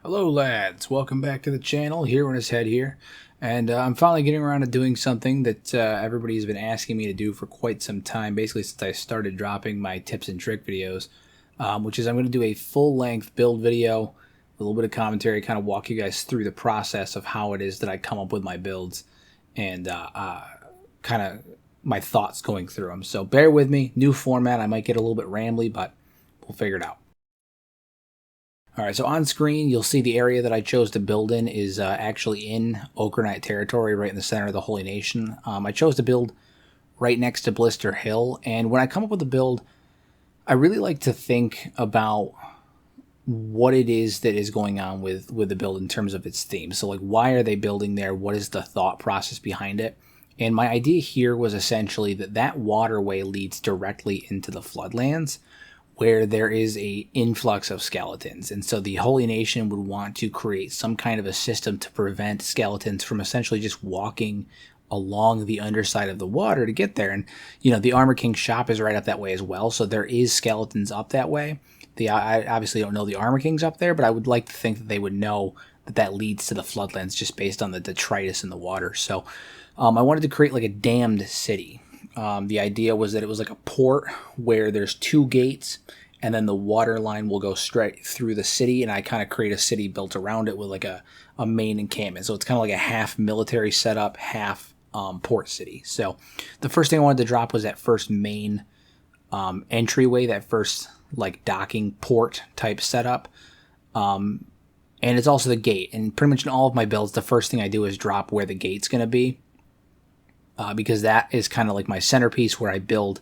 Hello lads, welcome back to the channel. Here on his head here, and I'm finally getting around to doing something that everybody's been asking me to do for quite some time, basically since I started dropping my tips and trick videos, which is I'm going to do a full-length build video, a little bit of commentary, kind of walk you guys through the process of how it is that I come up with my builds, and kind of my thoughts going through them. So bear with me, new format, I might get a little bit rambly, but we'll figure it out. Alright, so on screen you'll see the area that I chose to build in is actually in Okranite territory, right in the center of the Holy Nation. I chose to build right next to Blister Hill, and when I come up with a build, I really like to think about what it is that is going on with the build in terms of its theme. So like, why are they building there? What is the thought process behind it? And my idea here was essentially that waterway leads directly into the Floodlands, where there is a influx of skeletons. And so the Holy Nation would want to create some kind of a system to prevent skeletons from essentially just walking along the underside of the water to get there. And, you know, the Armor King's shop is right up that way as well, so there is skeletons up that way. I obviously don't know the Armor King's up there, but I would like to think that they would know that that leads to the Floodlands just based on the detritus in the water. So I wanted to create like a damned city. The idea was that it was like a port where there's two gates, and then the water line will go straight through the city, and I kind of create a city built around it with like a main encampment. So it's kind of like a half military setup, half port city. So the first thing I wanted to drop was that first main entryway, that first like docking port type setup. And it's also the gate. And pretty much in all of my builds, the first thing I do is drop where the gate's going to be. Because that is kind of like my centerpiece where I build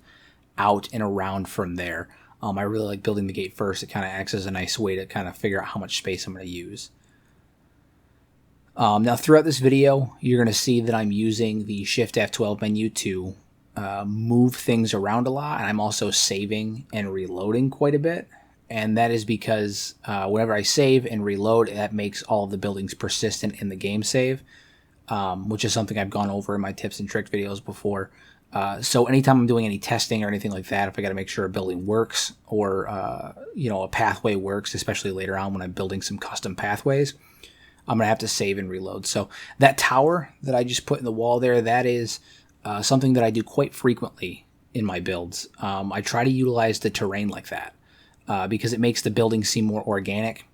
out and around from there. I really like building the gate first. It kind of acts as a nice way to kind of figure out how much space I'm going to use. Now throughout this video, you're going to see that I'm using the Shift F12 menu to move things around a lot. And I'm also saving and reloading quite a bit. And that is because whenever I save and reload, that makes all of the buildings persistent in the game save. Which is something I've gone over in my tips and trick videos before. So anytime I'm doing any testing or anything like that, if I got to make sure a building works or, you know, a pathway works, especially later on when I'm building some custom pathways, I'm going to have to save and reload. So that tower that I just put in the wall there, that is something that I do quite frequently in my builds. I try to utilize the terrain like that because it makes the building seem more organic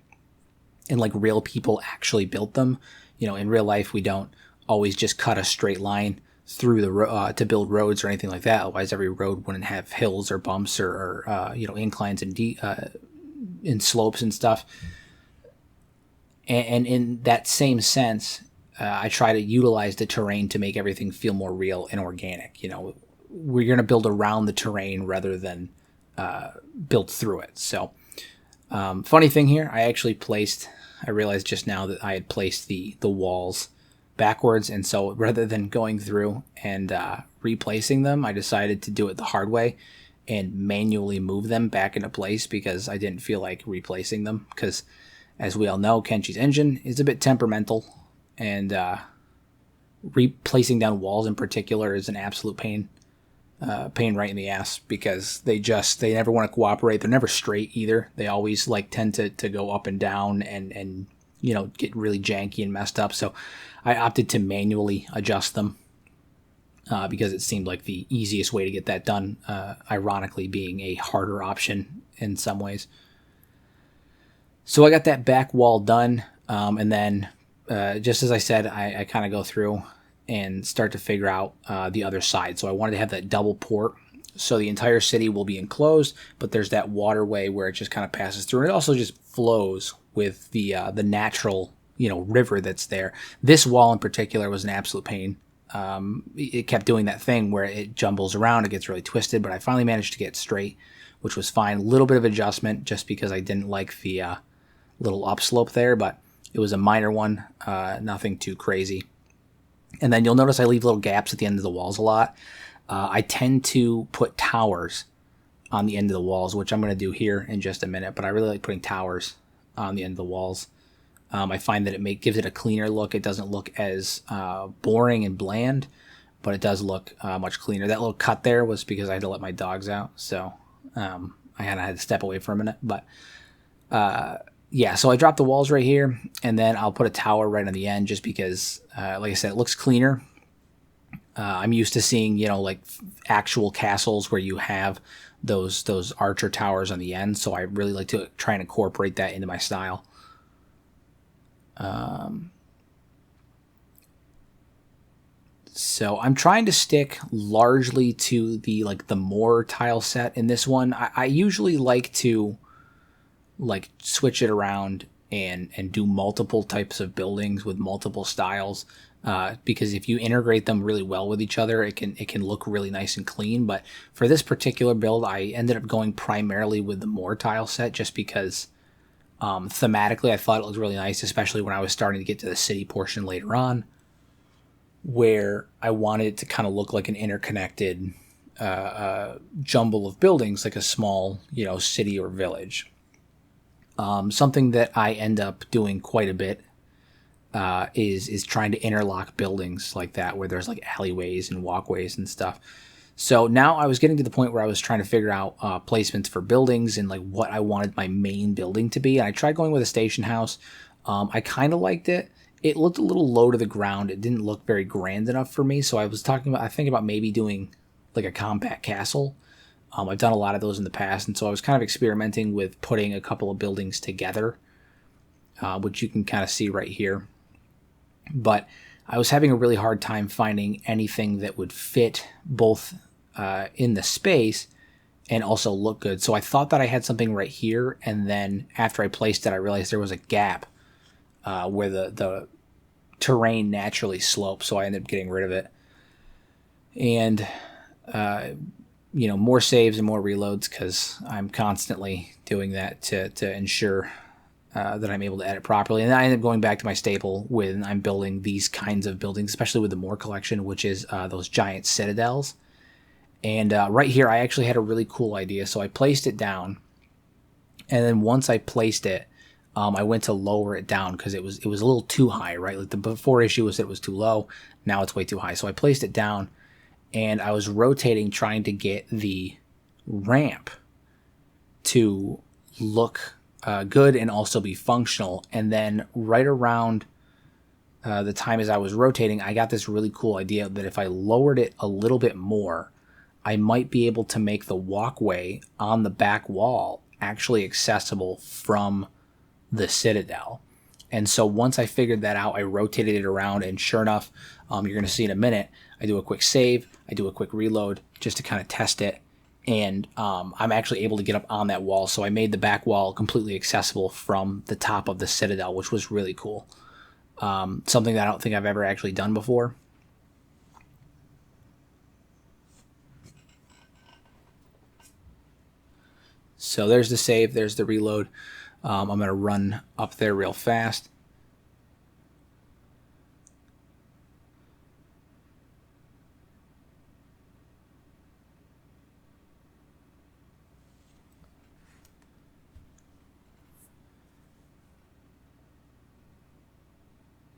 and like real people actually built them. You know, in real life, we don't always just cut a straight line through the to build roads or anything like that. Otherwise, every road wouldn't have hills or bumps or you know, inclines and slopes and stuff. And in that same sense, I try to utilize the terrain to make everything feel more real and organic. You know, we're going to build around the terrain rather than build through it. So, funny thing here, I realized just now that I had placed the walls backwards, and so rather than going through and replacing them, I decided to do it the hard way and manually move them back into place because I didn't feel like replacing them because, as we all know, Kenshi's engine is a bit temperamental, and replacing down walls in particular is an absolute pain right in the ass because they never want to cooperate. They're never straight either. They always like tend to go up and down and you know, get really janky and messed up. So I opted to manually adjust them because it seemed like the easiest way to get that done, ironically being a harder option in some ways. So I got that back wall done, and then just as I said, I kind of go through and start to figure out the other side. So I wanted to have that double port, so the entire city will be enclosed, but there's that waterway where it just kind of passes through, and it also just flows with the natural, you know, river that's there. This wall in particular was an absolute pain. It kept doing that thing where it jumbles around, it gets really twisted, but I finally managed to get it straight, which was fine. A little bit of adjustment just because I didn't like the little upslope there, but it was a minor one, nothing too crazy. And then you'll notice I leave little gaps at the end of the walls a lot. I tend to put towers on the end of the walls, which I'm going to do here in just a minute, but I really like putting towers on the end of the walls. I find that it gives it a cleaner look. It doesn't look as boring and bland, but it does look much cleaner. That little cut there was because I had to let my dogs out, so I kind of had to step away for a minute. But yeah, so I dropped the walls right here, and then I'll put a tower right on the end just because, like I said, it looks cleaner. I'm used to seeing, like actual castles where you have those archer towers on the end, so I really like to try and incorporate that into my style. So I'm trying to stick largely to the Moor tile set in this one. I usually like to switch it around and do multiple types of buildings with multiple styles, because if you integrate them really well with each other, it can look really nice and clean. But for this particular build, I ended up going primarily with the Moor tile set just because thematically I thought it looked really nice, especially when I was starting to get to the city portion later on, where I wanted it to kind of look like an interconnected jumble of buildings, like a small, city or village. Something that I end up doing quite a bit is trying to interlock buildings like that, where there's like alleyways and walkways and stuff. So now I was getting to the point where I was trying to figure out placements for buildings and like what I wanted my main building to be. And I tried going with a station house. I kind of liked it. It looked a little low to the ground. It didn't look very grand enough for me. So I was thinking about maybe doing like a compact castle. I've done a lot of those in the past, and so I was kind of experimenting with putting a couple of buildings together, which you can kind of see right here. But I was having a really hard time finding anything that would fit both in the space and also look good. So I thought that I had something right here, and then after I placed it, I realized there was a gap where the terrain naturally slopes, so I ended up getting rid of it. And more saves and more reloads, because I'm constantly doing that to ensure that I'm able to edit properly. And then I end up going back to my staple when I'm building these kinds of buildings, especially with the Moor collection, which is those giant citadels. And right here, I actually had a really cool idea. So I placed it down, and then once I placed it, I went to lower it down because it was a little too high, right? Like the before issue was that it was too low. Now it's way too high. So I placed it down, and I was rotating, trying to get the ramp to look good and also be functional. And then right around the time as I was rotating, I got this really cool idea that if I lowered it a little bit more, I might be able to make the walkway on the back wall actually accessible from the Citadel. And so once I figured that out, I rotated it around, and sure enough, you're going to see in a minute, I do a quick save, I do a quick reload just to kind of test it, and I'm actually able to get up on that wall. So I made the back wall completely accessible from the top of the Citadel, which was really cool. Something that I don't think I've ever actually done before. So there's the save, there's the reload. I'm going to run up there real fast.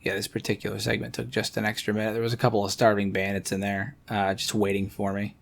Yeah, this particular segment took just an extra minute. There was a couple of starving bandits in there just waiting for me.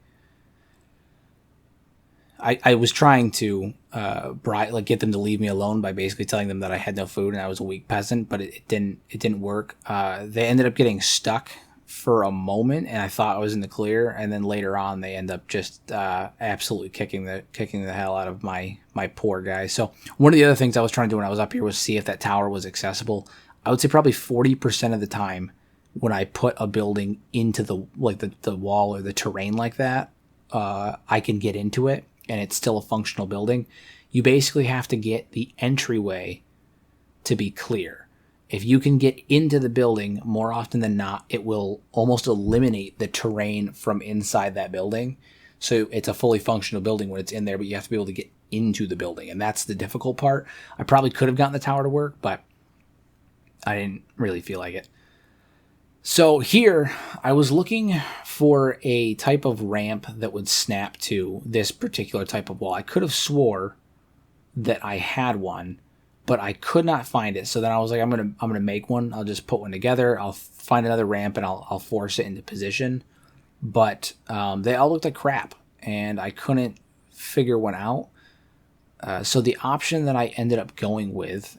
I was trying to get them to leave me alone by basically telling them that I had no food and I was a weak peasant, but it didn't work. They ended up getting stuck for a moment, and I thought I was in the clear, and then later on they end up just absolutely kicking the hell out of my poor guys. So one of the other things I was trying to do when I was up here was see if that tower was accessible. I would say probably 40% of the time when I put a building into the wall or the terrain like that, I can get into it, and it's still a functional building. You basically have to get the entryway to be clear. If you can get into the building, more often than not, it will almost eliminate the terrain from inside that building. So it's a fully functional building when it's in there, but you have to be able to get into the building, and that's the difficult part. I probably could have gotten the tower to work, but I didn't really feel like it. So here, I was looking for a type of ramp that would snap to this particular type of wall. I could have swore that I had one, but I could not find it. So then I was like, I'm gonna make one. I'll just put one together. I'll find another ramp and I'll force it into position. But they all looked like crap, and I couldn't figure one out. So the option that I ended up going with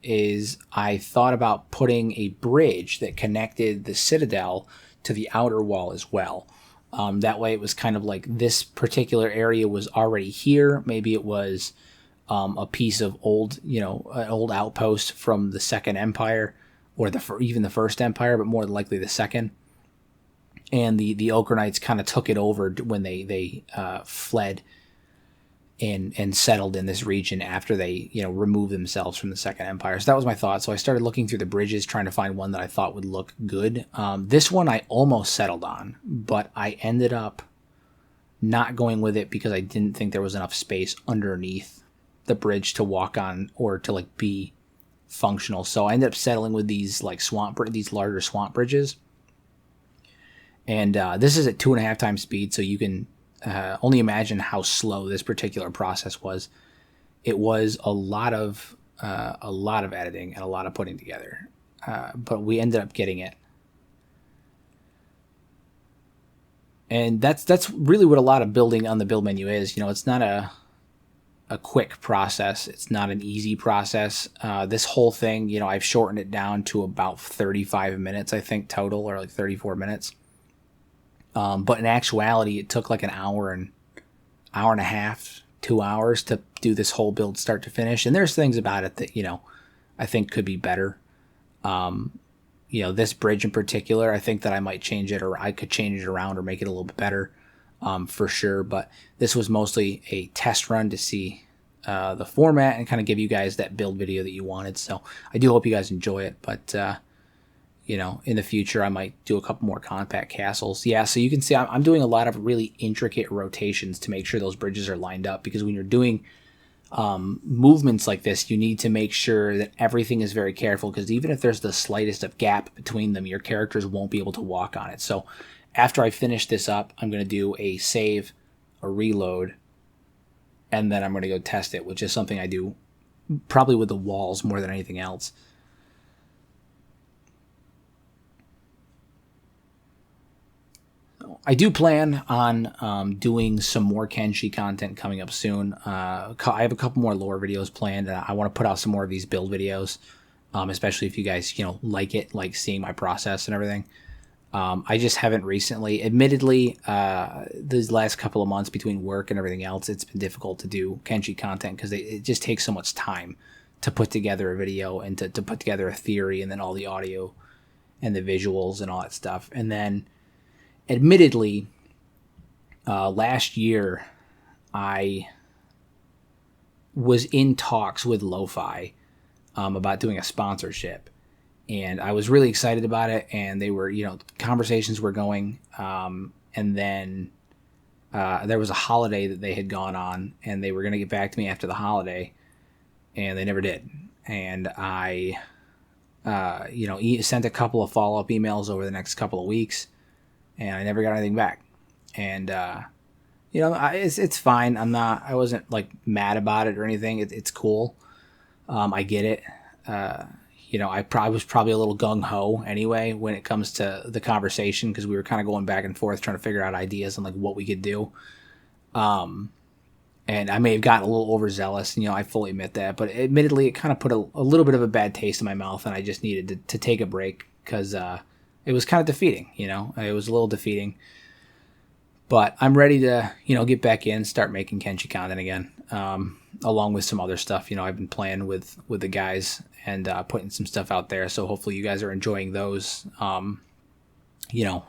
is I thought about putting a bridge that connected the Citadel to the outer wall as well. That way it was kind of like this particular area was already here. Maybe it was a piece of old, an old outpost from the Second Empire, or even the First Empire, but more than likely the Second. And the Ochre Knights kind of took it over when they fled and settled in this region after they removed themselves from the Second Empire. So that was my thought. So I started looking through the bridges, trying to find one that I thought would look good. This one I almost settled on, but I ended up not going with it because I didn't think there was enough space underneath the bridge to walk on or to be functional. So I ended up settling with these these larger swamp bridges. And this is at 2.5 times speed, so you can only imagine how slow this particular process was. It was a lot of editing and a lot of putting together, but we ended up getting it. And that's really what a lot of building on the build menu is. It's not a quick process. It's not an easy process. This whole thing, I've shortened it down to about 35 minutes, I think, total, or 34 minutes. But in actuality, it took an hour and a half, 2 hours to do this whole build start to finish. And there's things about it that, I think could be better. This bridge in particular, I think that I might change it, or I could change it around or make it a little bit better, for sure. But this was mostly a test run to see the format and kind of give you guys that build video that you wanted. So I do hope you guys enjoy it. But in the future, I might do a couple more compact castles. Yeah, so you can see I'm doing a lot of really intricate rotations to make sure those bridges are lined up, because when you're doing movements like this, you need to make sure that everything is very careful, because even if there's the slightest of gap between them, your characters won't be able to walk on it. So after I finish this up, I'm going to do a save, a reload, and then I'm going to go test it, which is something I do probably with the walls more than anything else. I do plan on doing some more Kenshi content coming up soon. I have a couple more lore videos planned, and I want to put out some more of these build videos, especially if you guys like seeing my process and everything. I just haven't recently. Admittedly, these last couple of months between work and everything else, it's been difficult to do Kenshi content because it just takes so much time to put together a video and to put together a theory, and then all the audio and the visuals and all that stuff. And then admittedly, last year, I was in talks with Lo-Fi about doing a sponsorship, and I was really excited about it. And they were, conversations were going, and then there was a holiday that they had gone on, and they were going to get back to me after the holiday, and they never did. And I, sent a couple of follow-up emails over the next couple of weeks, and I never got anything back. And, it's fine. I wasn't mad about it or anything. It's cool. I get it. I was probably a little gung-ho anyway when it comes to the conversation, because we were kind of going back and forth trying to figure out ideas on what we could do. And I may have gotten a little overzealous, I fully admit that. But admittedly, it kind of put a little bit of a bad taste in my mouth, and I just needed to take a break, because it was kind of defeating, It was a little defeating. But I'm ready to, get back in, start making Kenshi content again, along with some other stuff. I've been playing with the guys and putting some stuff out there. So hopefully you guys are enjoying those.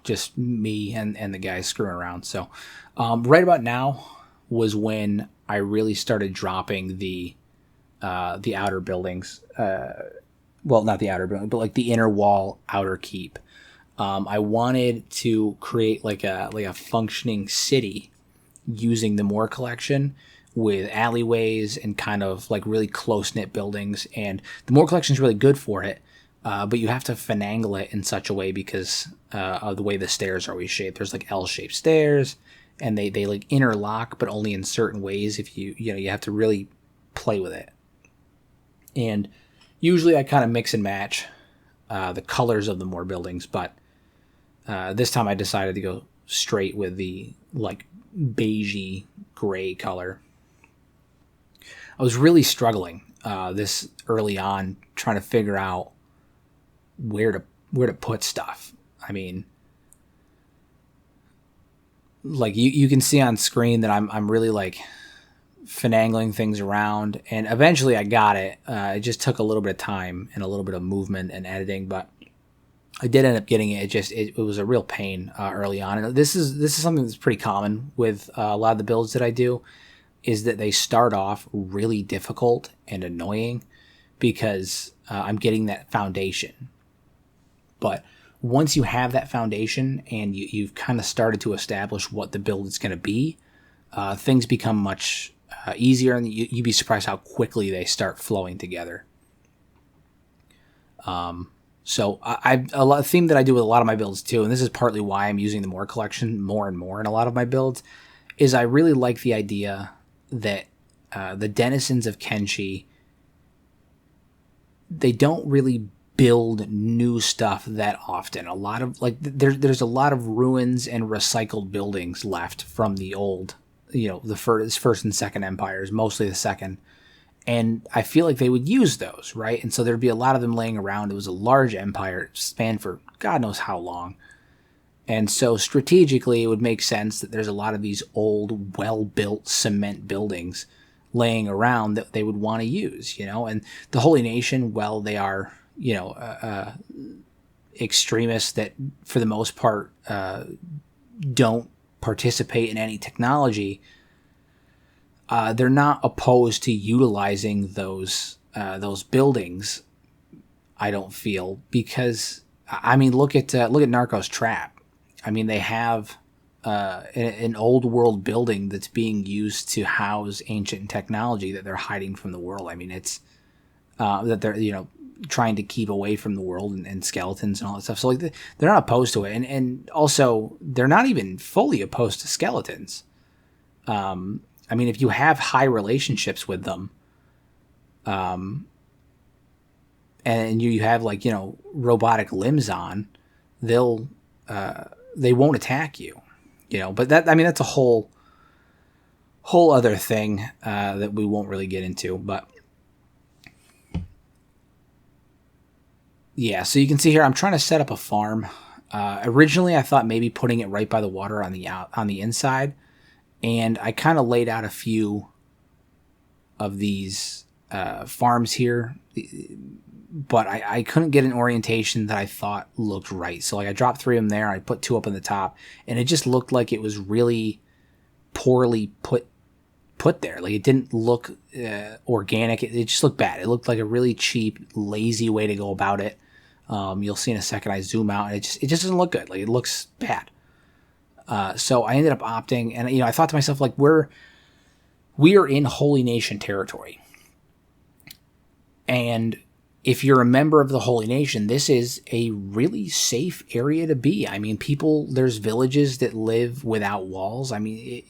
Just me and the guys screwing around. So right about now was when I really started dropping the outer buildings. Well, not the outer building, but the inner wall, outer keep. I wanted to create a functioning city using the Moore collection with alleyways and kind of really close-knit buildings. And the Moore collection is really good for it, but you have to finagle it in such a way because of the way the stairs are always shaped. There's L-shaped stairs, and they interlock, but only in certain ways. If you have to really play with it. And usually I kind of mix and match the colors of the Moore buildings, but this time I decided to go straight with the beigey gray color. I was really struggling this early on, trying to figure out where to put stuff. I mean, like you can see on screen that I'm really like finagling things around, and eventually I got it. It just took a little bit of time and a little bit of movement and editing, but I did end up getting it. It was a real pain early on, and this is something that's pretty common with a lot of the builds that I do, is that they start off really difficult and annoying because I'm getting that foundation. But once you have that foundation and you've kind of started to establish what the build is going to be, things become much easier, and you'd be surprised how quickly they start flowing together. So a theme that I do with a lot of my builds too, and this is partly why I'm using the More collection more and more in a lot of my builds, is I really like the idea that the denizens of Kenshi, they don't really build new stuff that often. A lot of there's a lot of ruins and recycled buildings left from the old, the first and second empires, mostly the second. And I feel like they would use those, right? And so there'd be a lot of them laying around. It was a large empire. It spanned for God knows how long. And so strategically, it would make sense that there's a lot of these old, well-built cement buildings laying around that they would want to use, And the Holy Nation, well, they are, extremists that, for the most part, don't participate in any technology. They're not opposed to utilizing those buildings, I don't feel, because I mean look at Narcos Trap. I mean, they have an old world building that's being used to house ancient technology that they're hiding from the world. I mean, it's that they're trying to keep away from the world and skeletons and all that stuff. So like they're not opposed to it, and also they're not even fully opposed to skeletons. I mean, if you have high relationships with them, and you have robotic limbs on, they won't attack you, But that's a whole other thing that we won't really get into. But yeah, so you can see here I'm trying to set up a farm. Originally, I thought maybe putting it right by the water on the inside. And I kind of laid out a few of these farms here, but I couldn't get an orientation that I thought looked right. So I dropped 3 of them there. I put 2 up on the top, and it just looked like it was really poorly put there. Like it didn't look organic. It just looked bad. It looked like a really cheap, lazy way to go about it. You'll see in a second. I zoom out, and it just doesn't look good. Like it looks bad. So I ended up opting, and I thought to myself, like, we are in Holy Nation territory, and if you're a member of the Holy Nation, this is a really safe area to be. I mean, there's villages that live without walls. I mean,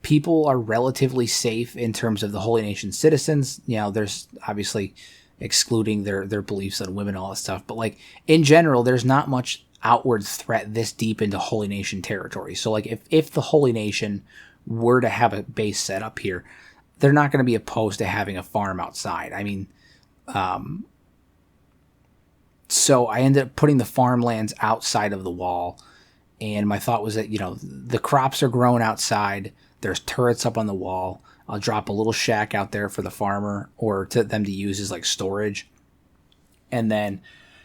people are relatively safe in terms of the Holy Nation citizens. There's obviously excluding their beliefs on women and all that stuff, but like in general, there's not much outward threat this deep into Holy Nation territory. So like if the Holy Nation were to have a base set up here, they're not going to be opposed to having a farm outside. I mean, so I ended up putting the farmlands outside of the wall, and my thought was that the crops are grown outside. There's turrets up on the wall. I'll drop a little shack out there for the farmer or to them to use as like storage, and then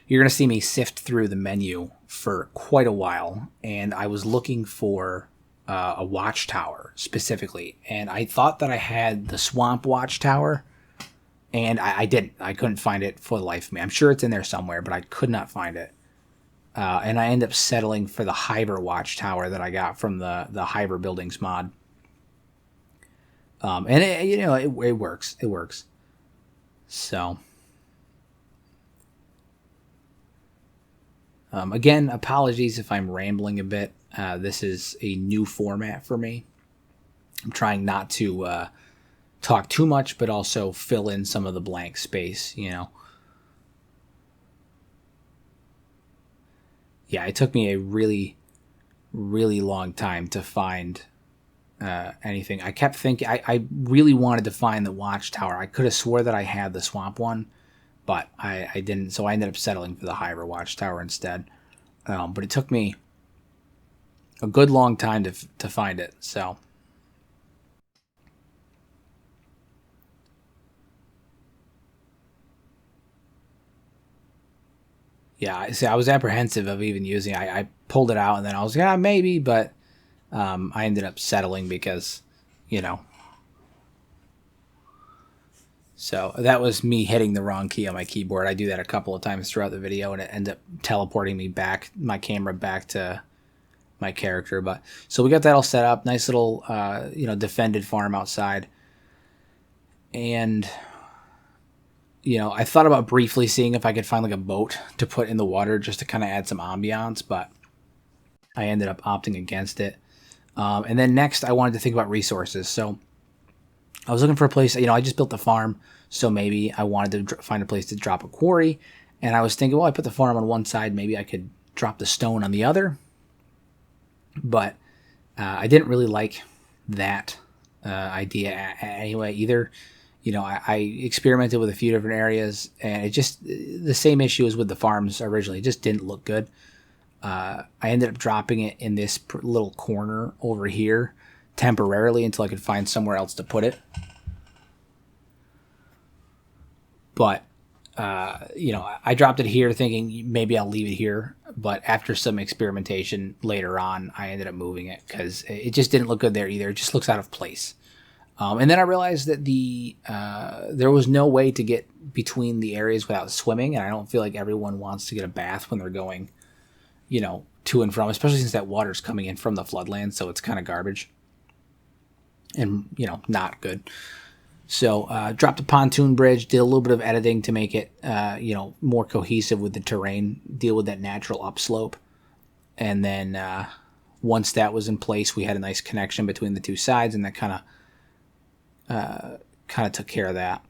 you're going to see me sift through the menu for quite a while, and I was looking for a watchtower specifically, and I thought that I had the Swamp Watchtower, and I didn't. I couldn't find it for the life of me. I'm sure it's in there somewhere, but I could not find it. And I ended up settling for the Hyber Watchtower that I got from the Hyber Buildings mod. And it works. It works. So... again, apologies if I'm rambling a bit. This is a new format for me. I'm trying not to talk too much, but also fill in some of the blank space, Yeah, it took me a really, really long time to find anything. I kept thinking I really wanted to find the watchtower. I could have swore that I had the swamp one, but I didn't. So I ended up settling for the Hyra watchtower instead. But it took me a good long time to find it. So. Yeah, see, I was apprehensive of even using it. I pulled it out and then I was like, yeah, maybe, but I ended up settling because, you know. So that was me hitting the wrong key on my keyboard. I do that a couple of times throughout the video and it ended up teleporting me back, my camera back to my character. But so we got that all set up. Nice little, defended farm outside. And I thought about briefly seeing if I could find like a boat to put in the water just to kind of add some ambiance, but I ended up opting against it. And then next I wanted to think about resources. So I was looking for a place, I just built the farm. So maybe I wanted to find a place to drop a quarry. And I was thinking, well, I put the farm on one side, maybe I could drop the stone on the other. But I didn't really like that idea anyway either. I experimented with a few different areas, and it just, the same issue as with the farms originally. It just didn't look good. I ended up dropping it in this little corner over here temporarily until I could find somewhere else to put it. But, I dropped it here thinking maybe I'll leave it here. But after some experimentation later on, I ended up moving it because it just didn't look good there either. It just looks out of place. And then I realized that there was no way to get between the areas without swimming, and I don't feel like everyone wants to get a bath when they're going, to and from, especially since that water's coming in from the floodland, so it's kind of garbage and, not good. So dropped a pontoon bridge, did a little bit of editing to make it, more cohesive with the terrain, deal with that natural upslope. And then once that was in place, we had a nice connection between the two sides, and that kind of took care of that.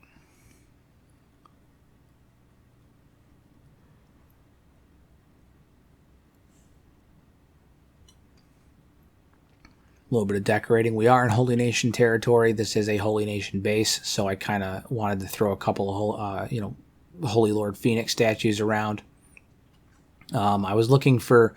A little bit of decorating. We are in Holy Nation territory. This is a Holy Nation base, so I kind of wanted to throw a couple of Holy Lord Phoenix statues around. I was looking for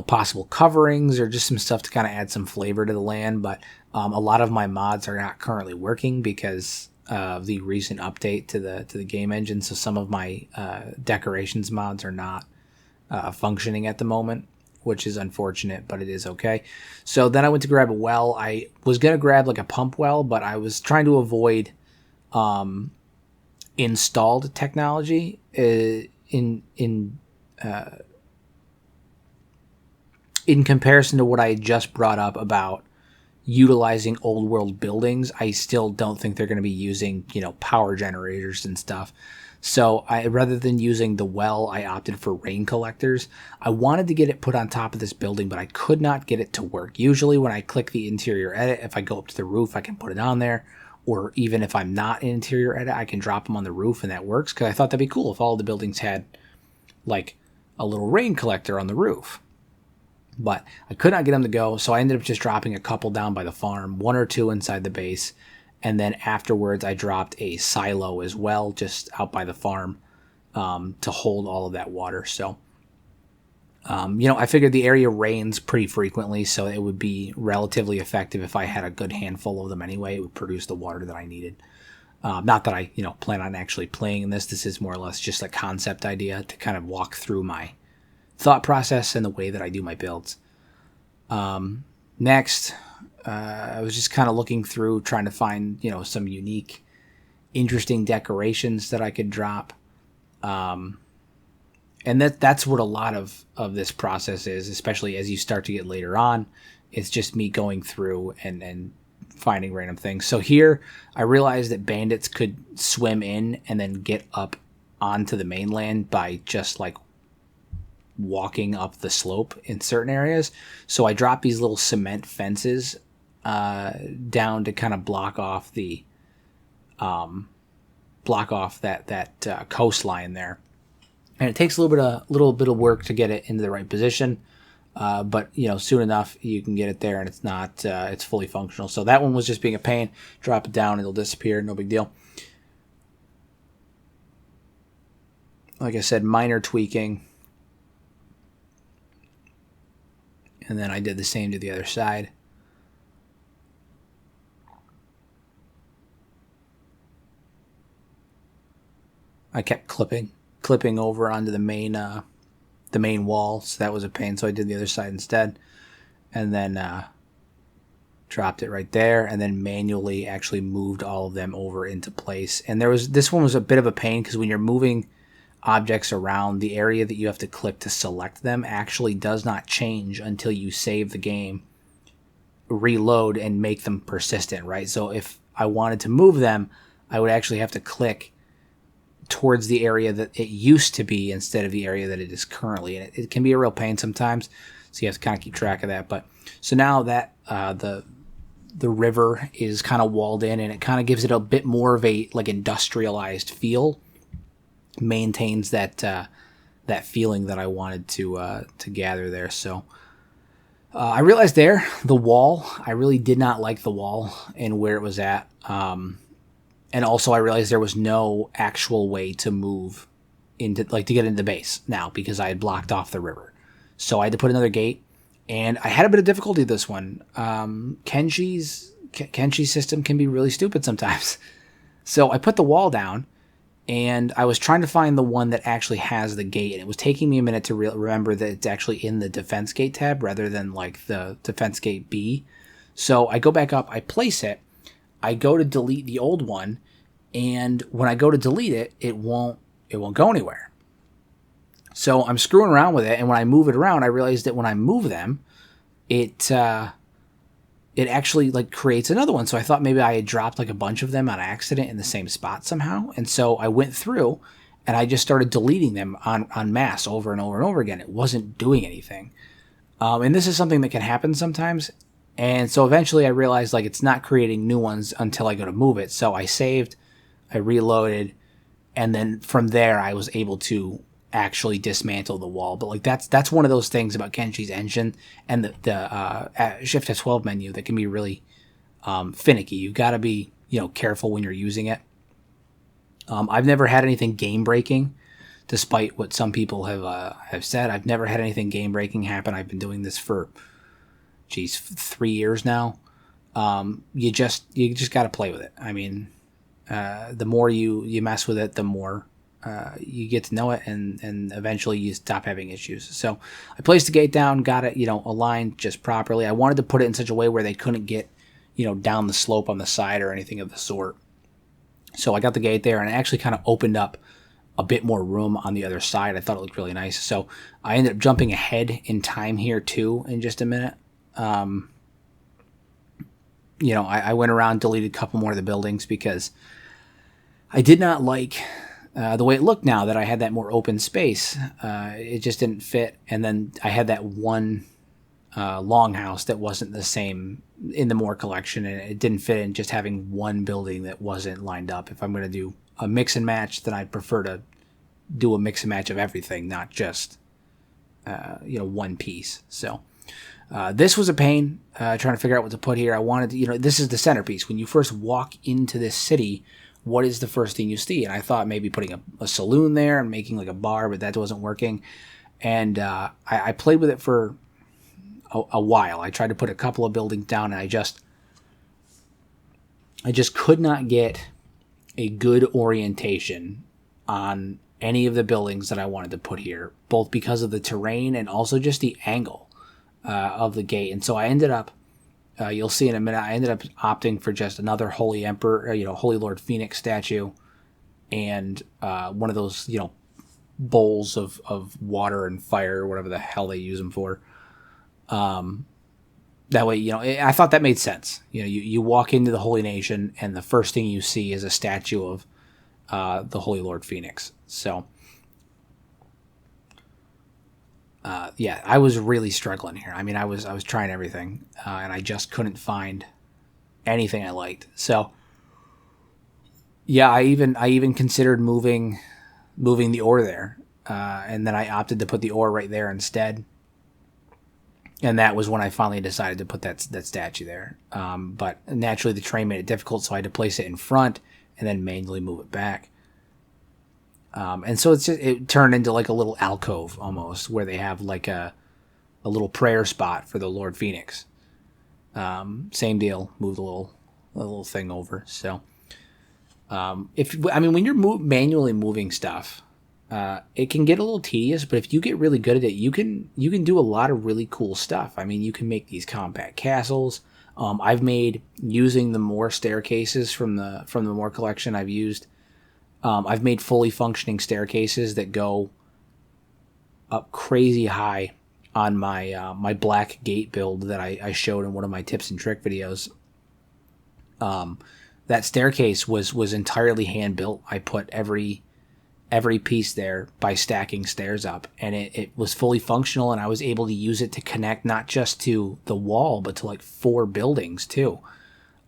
possible coverings or just some stuff to kind of add some flavor to the land, but a lot of my mods are not currently working because of the recent update to the game engine. So some of my decorations mods are not functioning at the moment, which is unfortunate, but it is okay. So then I went to grab a well. I was going to grab like a pump well, but I was trying to avoid installed technology in comparison to what I had just brought up about utilizing old world buildings. I still don't think they're going to be using, power generators and stuff. So rather than using the well, I opted for rain collectors. I wanted to get it put on top of this building, but I could not get it to work. Usually when I click the interior edit, if I go up to the roof, I can put it on there. Or even if I'm not in interior edit, I can drop them on the roof, and that works. Because I thought that'd be cool if all the buildings had like a little rain collector on the roof. But I could not get them to go, so I ended up just dropping a couple down by the farm, 1 or 2 inside the base, and then afterwards I dropped a silo as well, just out by the farm, to hold all of that water. So, I figured the area rains pretty frequently, so it would be relatively effective if I had a good handful of them anyway. It would produce the water that I needed. Not that I, plan on actually playing in this. This is more or less just a concept idea to kind of walk through my thought process and the way that I do my builds. Next, I was just kind of looking through, trying to find, some unique, interesting decorations that I could drop. And that's what a lot of this process is, especially as you start to get later on. It's just me going through and finding random things. So here, I realized that bandits could swim in and then get up onto the mainland by just like walking up the slope in certain areas. So I dropped these little cement fences down to kind of block off that coastline there. And it takes a little bit of work to get it into the right position. But soon enough you can get it there, and it's not it's fully functional. So that one was just being a pain. Drop it down, it'll disappear, no big deal. Like I said, minor tweaking. And then I did the same to the other side. I kept clipping over onto the main wall, so that was a pain. So I did the other side instead, and then dropped it right there, and then manually actually moved all of them over into place. And this one was a bit of a pain because when you're moving objects around, the area that you have to click to select them actually does not change until you save the game, reload, and make them persistent, right? So if I wanted to move them, I would actually have to click towards the area that it used to be instead of the area that it is currently. And it can be a real pain sometimes, so you have to kind of keep track of that. But so now that the river is kind of walled in, and it kind of gives it a bit more of a like industrialized feel, maintains that that feeling that I wanted to gather there. So I realized there the wall, I really did not like the wall and where it was at. And also I realized there was no actual way to move into, like, to get into the base now because I had blocked off the river. So I had to put another gate, and I had a bit of difficulty with this one. Kenshi's system can be really stupid sometimes. So I put the wall down, and I was trying to find the one that actually has the gate, and it was taking me a minute to remember that it's actually in the defense gate tab rather than like the defense gate B. So I go back up, I place it, I go to delete the old one, and when I go to delete it, it won't go anywhere. So I'm screwing around with it, and when I move it around, I realize that when I move them, it actually like creates another one. So I thought maybe I had dropped like a bunch of them on accident in the same spot somehow. And so I went through and I just started deleting them en masse over and over and over again. It wasn't doing anything. And this is something that can happen sometimes. And so eventually I realized like it's not creating new ones until I go to move it. So I saved, I reloaded, and then from there I was able to actually dismantle the wall. But like that's one of those things about Kenshi's engine and the Shift F12 menu that can be really finicky. You've got to be careful when you're using it. I've never had anything game breaking, despite what some people have said. I've never had anything game breaking happen. I've been doing this for 3 years now. You just got to play with it. I mean, the more you mess with it, the more you get to know it, and eventually you stop having issues. So I placed the gate down, got it, aligned just properly. I wanted to put it in such a way where they couldn't get, down the slope on the side or anything of the sort. So I got the gate there, and it actually kind of opened up a bit more room on the other side. I thought it looked really nice. So I ended up jumping ahead in time here too in just a minute. I went around, deleted a couple more of the buildings because I did not like the way it looked now that I had that more open space. It just didn't fit. And then I had that one longhouse that wasn't the same in the Moore collection, and it didn't fit in just having one building that wasn't lined up. If I'm going to do a mix and match, then I'd prefer to do a mix and match of everything, not just one piece. So this was a pain trying to figure out what to put here. I wanted to, this is the centerpiece. When you first walk into this city, what is the first thing you see? And I thought maybe putting a saloon there and making like a bar, but that wasn't working. And I played with it for a while. I tried to put a couple of buildings down, and I just could not get a good orientation on any of the buildings that I wanted to put here, both because of the terrain and also just the angle of the gate. And so I ended up, you'll see in a minute, I ended up opting for just another Holy Emperor, Holy Lord Phoenix statue, and one of those, bowls of water and fire, or whatever the hell they use them for. That way, I thought that made sense. You walk into the Holy Nation, and the first thing you see is a statue of the Holy Lord Phoenix. So, I was really struggling here. I mean, I was trying everything, and I just couldn't find anything I liked. So, yeah, I even considered moving the ore there, and then I opted to put the ore right there instead. And that was when I finally decided to put that statue there. But naturally, the terrain made it difficult, so I had to place it in front and then manually move it back. And so it turned into like a little alcove almost, where they have like a little prayer spot for the Lord Phoenix. Same deal. Moved a little thing over. So, when you're manually moving stuff, it can get a little tedious. But if you get really good at it, you can do a lot of really cool stuff. I mean, you can make these compact castles. I've made, using the Moore staircases from the Moore collection. I've made fully functioning staircases that go up crazy high on my black gate build that I showed in one of my tips and trick videos. That staircase was entirely hand built. I put every piece there by stacking stairs up, and it was fully functional, and I was able to use it to connect not just to the wall but to like 4 buildings too.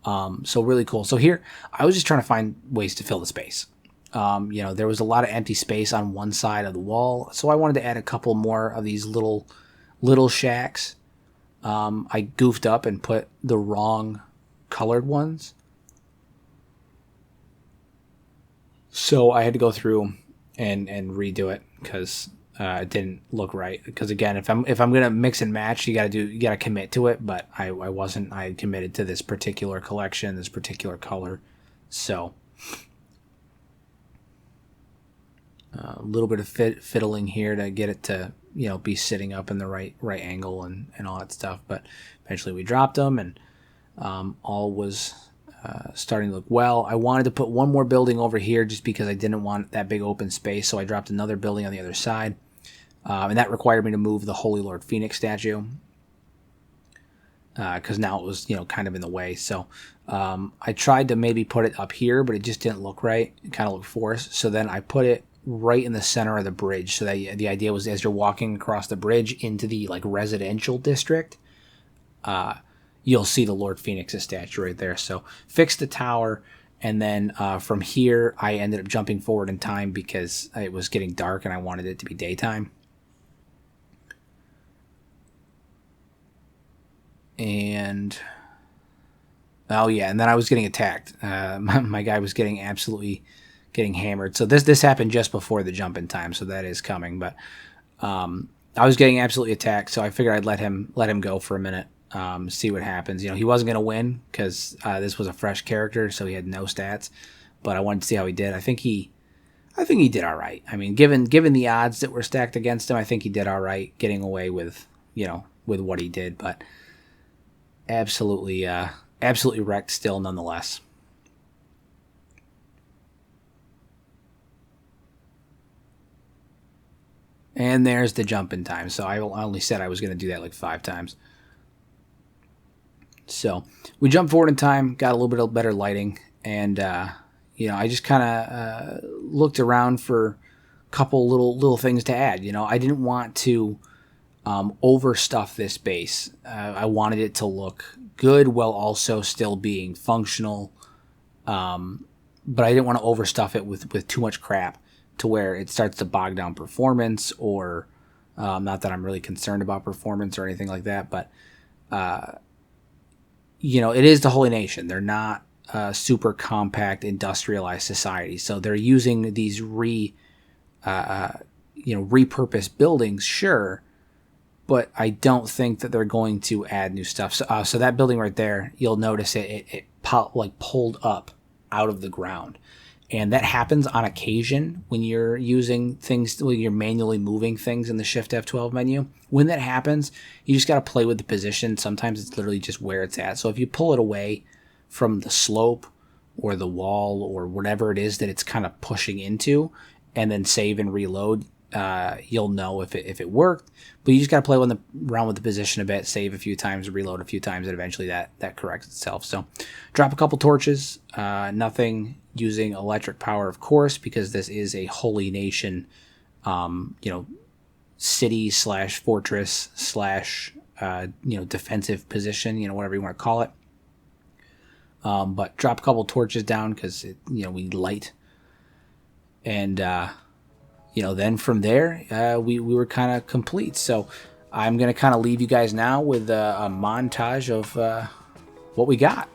So really cool. So here I was just trying to find ways to fill the space. There was a lot of empty space on one side of the wall, so I wanted to add a couple more of these little shacks. I goofed up and put the wrong colored ones, so I had to go through and redo it because it didn't look right. Because again, if I'm gonna mix and match, you gotta commit to it. But I wasn't. I had committed to this particular collection, this particular color, so. A little bit of fiddling here to get it to be sitting up in the right angle and all that stuff, but eventually we dropped them, and all was starting to look well. I wanted to put one more building over here just because I didn't want that big open space, so I dropped another building on the other side, and that required me to move the Holy Lord Phoenix statue because now it was kind of in the way. So I tried to maybe put it up here, but it just didn't look right. It kind of looked forced. So then I put it right in the center of the bridge. So that the idea was, as you're walking across the bridge into the like residential district, you'll see the Lord Phoenix's statue right there. So fixed the tower, and then from here I ended up jumping forward in time because it was getting dark and I wanted it to be daytime. And oh yeah, and then I was getting attacked. My guy was getting hammered. So this happened just before the jump in time, so that is coming. But I was getting absolutely attacked, so I figured I'd let him go for a minute, see what happens. He wasn't going to win because this was a fresh character, so he had no stats. But I wanted to see how he did. I think he did all right. I mean, given the odds that were stacked against him, I think he did all right, getting away with what he did. But absolutely wrecked still, nonetheless. And there's the jump in time. So I only said I was going to do that like 5 times. So we jumped forward in time, got a little bit of better lighting, and I just kind of looked around for a couple little things to add. I didn't want to overstuff this base. I wanted it to look good while also still being functional, but I didn't want to overstuff it with too much crap to where it starts to bog down performance, or not that I'm really concerned about performance or anything like that, but it is the Holy Nation. They're not a super compact industrialized society, so they're using these repurposed buildings, sure, but I don't think that they're going to add new stuff. So that building right there, you'll notice it pulled up out of the ground. And that happens on occasion when you're using things, when you're manually moving things in the Shift F12 menu. When that happens, you just got to play with the position. Sometimes it's literally just where it's at. So if you pull it away from the slope or the wall or whatever it is that it's kind of pushing into, and then save and reload, you'll know if it worked. But you just got to play around with the position a bit, save a few times, reload a few times, and eventually that corrects itself. So drop a couple torches, nothing using electric power, of course, because this is a Holy Nation, city / fortress / defensive position, whatever you want to call it. But drop a couple torches down because we need light. And then from there, we were kind of complete. So I'm going to kind of leave you guys now with a montage of what we got.